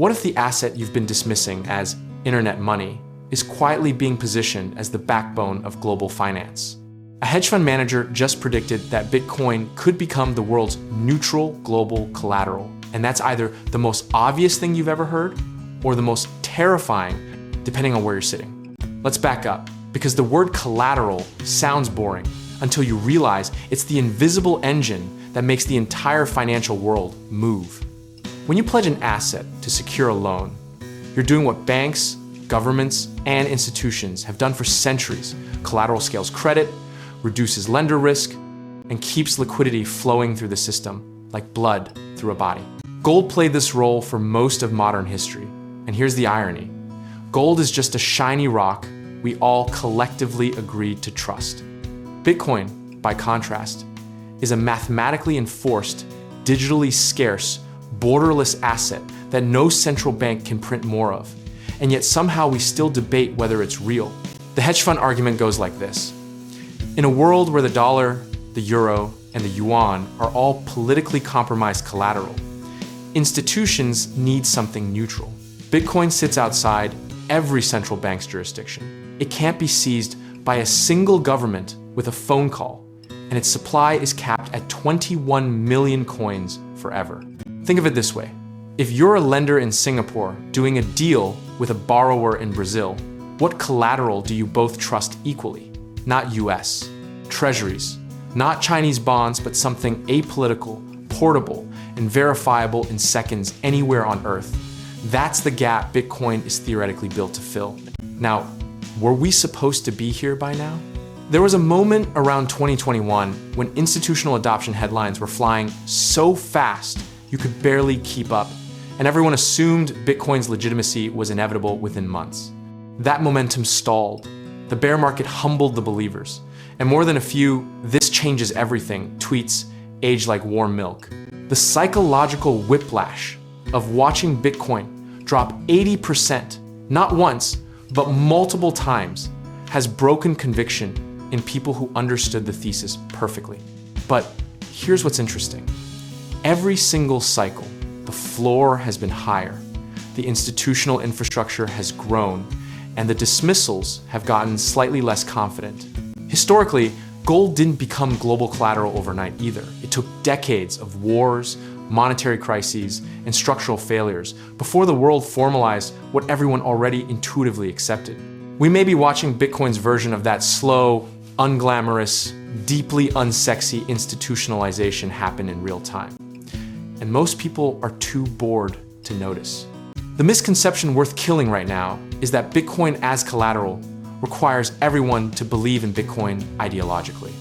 What if the asset you've been dismissing as internet money is quietly being positioned as the backbone of global finance? A hedge fund manager just predicted that Bitcoin could become the world's neutral global collateral. And that's either the most obvious thing you've ever heard or the most terrifying, depending on where you're sitting. Let's back up, because the word collateral sounds boring until you realize it's the invisible engine that makes the entire financial world move. When you pledge an asset to secure a loan, you're doing what banks, governments, and institutions have done for centuries. Collateral scales credit, reduces lender risk, and keeps liquidity flowing through the system like blood through a body. Gold played this role for most of modern history, and here's the irony. Gold is just a shiny rock we all collectively agreed to trust. Bitcoin, by contrast, is a mathematically enforced, digitally scarce, borderless asset that no central bank can print more of, and yet somehow we still debate whether it's real. The hedge fund argument goes like this. In a world where the dollar, the euro, and the yuan are all politically compromised collateral, institutions need something neutral. Bitcoin sits outside every central bank's jurisdiction. It can't be seized by a single government with a phone call, and its supply is capped at 21 million coins forever. Think of it this way. If you're a lender in Singapore doing a deal with a borrower in Brazil, what collateral do you both trust equally? Not US, treasuries, not Chinese bonds, but something apolitical, portable, and verifiable in seconds anywhere on Earth. That's the gap Bitcoin is theoretically built to fill. Now, were we supposed to be here by now? There was a moment around 2021 when institutional adoption headlines were flying so fast you could barely keep up, and everyone assumed Bitcoin's legitimacy was inevitable within months. That momentum stalled. The bear market humbled the believers, and more than a few "this changes everything" tweets aged like warm milk. The psychological whiplash of watching Bitcoin drop 80%, not once, but multiple times, has broken conviction in people who understood the thesis perfectly. But here's what's interesting. Every single cycle, the floor has been higher, the institutional infrastructure has grown, and the dismissals have gotten slightly less confident. Historically, gold didn't become global collateral overnight either. It took decades of wars, monetary crises, and structural failures before the world formalized what everyone already intuitively accepted. We may be watching Bitcoin's version of that slow, unglamorous, deeply unsexy institutionalization happen in real time. And most people are too bored to notice. The misconception worth killing right now is that Bitcoin as collateral requires everyone to believe in Bitcoin ideologically.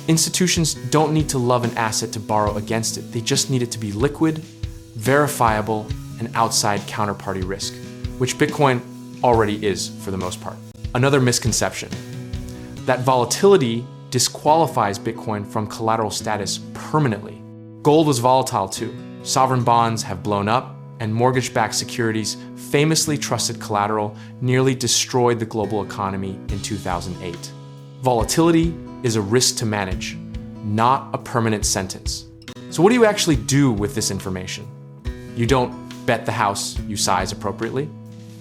Institutions don't need to love an asset to borrow against it. They just need it to be liquid, verifiable, and outside counterparty risk, which Bitcoin already is for the most part. Another misconception, that volatility disqualifies Bitcoin from collateral status permanently. Gold was volatile too. Sovereign bonds have blown up, and mortgage-backed securities, famously trusted collateral, nearly destroyed the global economy in 2008. Volatility is a risk to manage, not a permanent sentence. So what do you actually do with this information? You don't bet the house you size appropriately.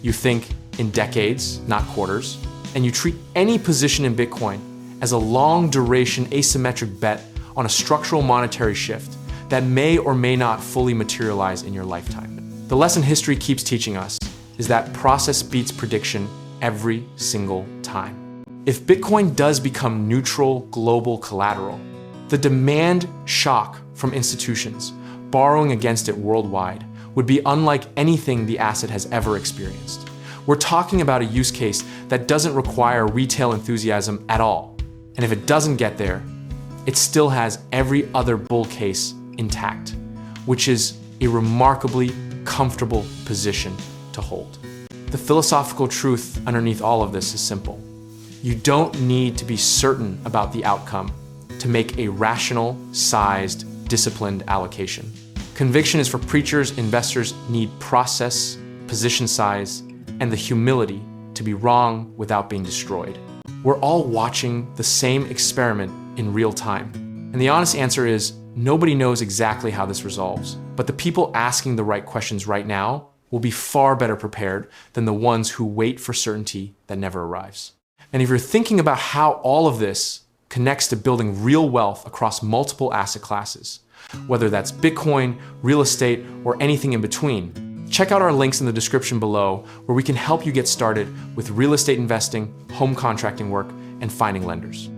You think in decades, not quarters, and you treat any position in Bitcoin as a long-duration asymmetric bet on a structural monetary shift that may or may not fully materialize in your lifetime. The lesson history keeps teaching us is that process beats prediction every single time. If Bitcoin does become neutral global collateral, the demand shock from institutions borrowing against it worldwide would be unlike anything the asset has ever experienced. We're talking about a use case that doesn't require retail enthusiasm at all. And if it doesn't get there, it still has every other bull case intact, which is a remarkably comfortable position to hold. The philosophical truth underneath all of this is simple. You don't need to be certain about the outcome to make a rational, sized, disciplined allocation. Conviction is for preachers. Investors need process, position size, and the humility to be wrong without being destroyed. We're all watching the same experiment in real time. And the honest answer is, nobody knows exactly how this resolves, but the people asking the right questions right now will be far better prepared than the ones who wait for certainty that never arrives. And if you're thinking about how all of this connects to building real wealth across multiple asset classes, whether that's Bitcoin, real estate, or anything in between, check out our links in the description below where we can help you get started with real estate investing, home contracting work, and finding lenders.